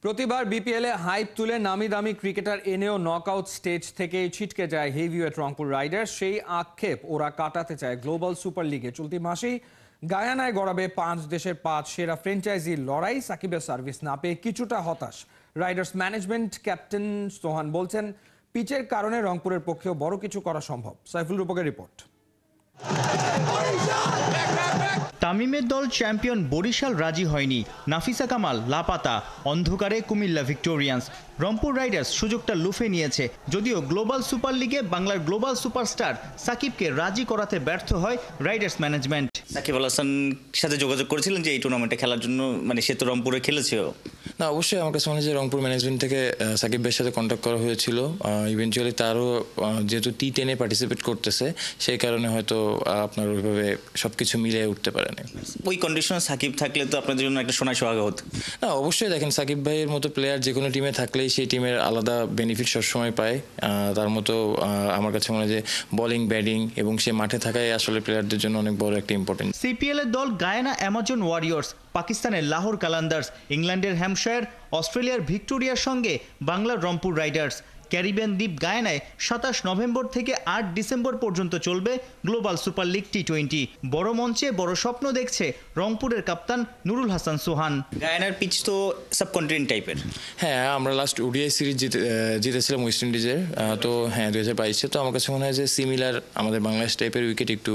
প্রতিবার বিপিএলে হাইপ তুলে নামি দামি ক্রিকেটার এনেও নকআউট স্টেজ থেকেই ছিটকে যায় হেভিওয়েট রংপুর রাইডার্স। সেই আক্ষেপ ওরা কাটাতে চায় গ্লোবাল সুপার লিগে। চলতি মাসেই গায়ানায় গড়াবে 5 দেশের 5 সেরা ফ্র্যাঞ্চাইজির লড়াই। সাকিবের সার্ভিস না পেয়ে কিছুটা হতাশ রাইডার্স ম্যানেজমেন্ট। ক্যাপ্টেন সোহান বলছেন, পিচের কারণে রংপুরের পক্ষেও বড় কিছু করা সম্ভব। সাইফুল রূপকের রিপোর্ট। তামিমের দল চ্যাম্পিয়ন বরিশাল রাজি হয়নি, নাফিসা কামাল লাপাতা, অন্ধকারে কুমিল্লা ভিক্টোরিয়ান্স। রংপুর রাইডার্স সুযোগটা লুফে নিয়েছে, যদিও গ্লোবাল সুপার লিগে বাংলার গ্লোবাল সুপারস্টার সাকিবকে রাজি করাতে ব্যর্থ হয় রাইডার্স ম্যানেজমেন্ট। সাকিব আল হাসান সাথে যোগাযোগ করেছিলেন যে এই টুর্নামেন্টে খেলার জন্য, মানে সে তো রংপুরে খেলেছিল না। অবশ্যই আমার কাছে মনে হয় যে রংপুর ম্যানেজমেন্ট থেকে সাকিব ভাইয়ের সাথে কন্ট্যাক্ট করা হয়েছিল। ইভেনচুয়ালি তারও যেহেতু টি10-এ পার্টিসিপেট করতেছে, সেই কারণে হয়তো আপনার ওইভাবে সবকিছু মিলিয়ে উঠতে পারেনি। ওই কন্ডিশনে সাকিব থাকলে তো আপনাদের জন্য একটা সোনায় সোহাগা হতো না। অবশ্যই দেখেন, সাকিব ভাইয়ের মতো প্লেয়ার যে কোনো টিমে থাকলেই সেই টিমের আলাদা বেনিফিট সবসময় পায়। তার মতো আমার কাছে মনে হয় যে বোলিং, ব্যাটিং এবং সে মাঠে থাকাই আসলে প্লেয়ারদের জন্য অনেক বড় একটা ইম্পর্টেন্ট। সিপিএল এর দল গায়ানা অ্যামাজন ওয়ারিয়র্স, পাকিস্তানের লাহোর কালান্দার্স, ইংল্যান্ডের হ্যাম্পশায়ার, অস্ট্রেলিয়ার ভিক্টোরিয়ার সঙ্গে বাংলার রংপুর রাইডার্স। ক্যারিবিয়ান দ্বীপ গায়ানায় 27 নভেম্বর থেকে 8 ডিসেম্বর পর্যন্ত চলবে গ্লোবাল সুপার লিগ টি20। বড় মঞ্চে বড় স্বপ্ন দেখছে রংপুরের কাপ্তান নুরুল হাসান সোহান। গায়ানার পিচ তো সাবকন্টিনেন্ট টাইপের। হ্যাঁ, আমরা লাস্ট ওডিআই সিরিজ জিতেছিলাম ওয়েস্ট ইন্ডিজের। তো হ্যাঁ, 2022-এ। তো আমার কাছে মনে হয় যে সিমিলার আমাদের বাংলাদেশ টাইপের উইকেট, একটু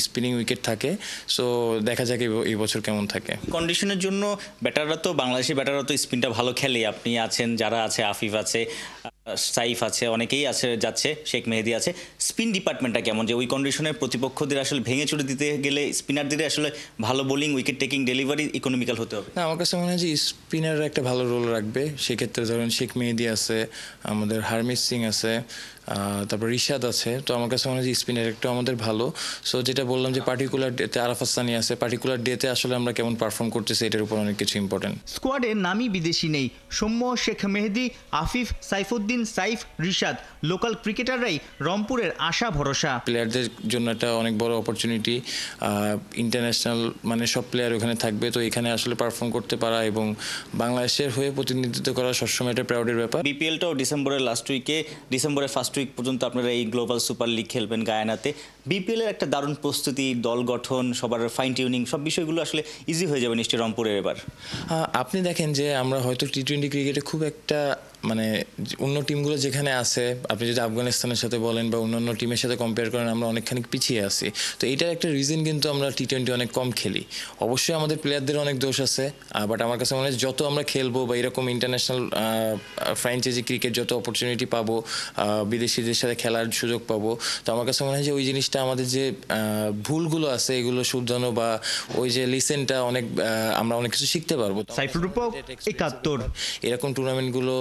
স্পিনিং উইকেট থাকে। সো দেখা যাক এই বছর কেমন থাকে। কন্ডিশনের জন্য ব্যাটাররা তো, বাংলাদেশি ব্যাটাররা তো স্পিনটা ভালো খেলে। আপনি আছেন, যারা আছে, আফিফ আছে, সাইফ আছে, অনেকেই আছে, যাচ্ছে, শেখ মেহেদি আছে। স্পিন ডিপার্টমেন্টটা কেমন, যে ওই কন্ডিশনের প্রতিপক্ষদের আসলে ভেঙে চুরে দিতে গেলে স্পিনারদের আসলে ভালো bowling, wicket taking, delivery economical হতে হবে? না, আমার কাছে মনে হয় যে স্পিনাররা একটা ভালো রোল রাখবে। সেক্ষেত্রে ধরেন শেখ মেহেদি আছে, আমাদের হারমিত সিং আছে, তারপর রিশাদ আছে। তো আমার কাছে মনে হয় যে স্পিনার একটু আমাদের ভালো। সো যেটা বললাম যে পার্টিকুলার ডেতে আরাফাত সানি আছে, পার্টিকুলার ডেতে আসলে আমরা কেমন পারফর্ম করতেছি এটার উপর অনেক কিছু ইম্পর্টেন্ট। স্কোয়াডে নামি বিদেশি নেই, সৌম্য, শেখ মেহেদি, আফিফ, সাইফুদ্দিন, সাইফ, রিশাদ। লোকাল ক্রিকেটাররাই রংপুরের আশা ভরসা। প্লেয়ারদের জন্য একটা অনেক বড় অপরচুনিটি। ইন্টারন্যাশনাল মানে সব প্লেয়ার ওখানে থাকবে। তো এখানে আসলে পারফর্ম করতে পারা এবং বাংলাদেশের হয়ে প্রতিনিধিত্ব করা সবসময় একটা প্রাউডের ব্যাপার। বিপিএলটাও ডিসেম্বরের লাস্ট উইকে, ডিসেম্বরের ফার্স্ট উইক পর্যন্ত আপনারা এই গ্লোবাল সুপার লিগ খেলবেন গায়ানাতে। বিপিএলের একটা দারুণ প্রস্তুতি, দল গঠন, সবার ফাইন টিউনিং, সব বিষয়গুলো আসলে ইজি হয়ে যাবে নিশ্চয়ই রংপুরের এবার। আপনি দেখেন যে আমরা হয়তো টি20 ক্রিকেটে খুব একটা মানে অন্য টিমগুলো যেখানে আছে, আপনি যদি আফগানিস্তানের সাথে বলেন বা অন্যান্য টিমের সাথে কম্পেয়ার করেন, আমরা অনেকখানি পিছিয়ে আছি। তো এইটার একটা রিজন কিন্তু আমরা টি20 অনেক কম খেলি। অবশ্যই আমাদের প্লেয়ারদের অনেক দোষ আছে, বাট আমার কাছে মনে হয় যত আমরা খেলবো বা এরকম ইন্টারন্যাশনাল ফ্র্যাঞ্চাইজি ক্রিকেট যত অপরচুনিটি পাবো, বিদেশিদের সাথে খেলার সুযোগ পাবো, তো আমার কাছে মনে হয় যে ওই জিনিসটা আমাদের যে ভুলগুলো আছে এগুলো শুধরানো বা ওই যে লিসেনটা আমরা অনেক কিছু শিখতে পারবো। সাইফুল রূপক, 71। এরকম টুর্নামেন্টগুলো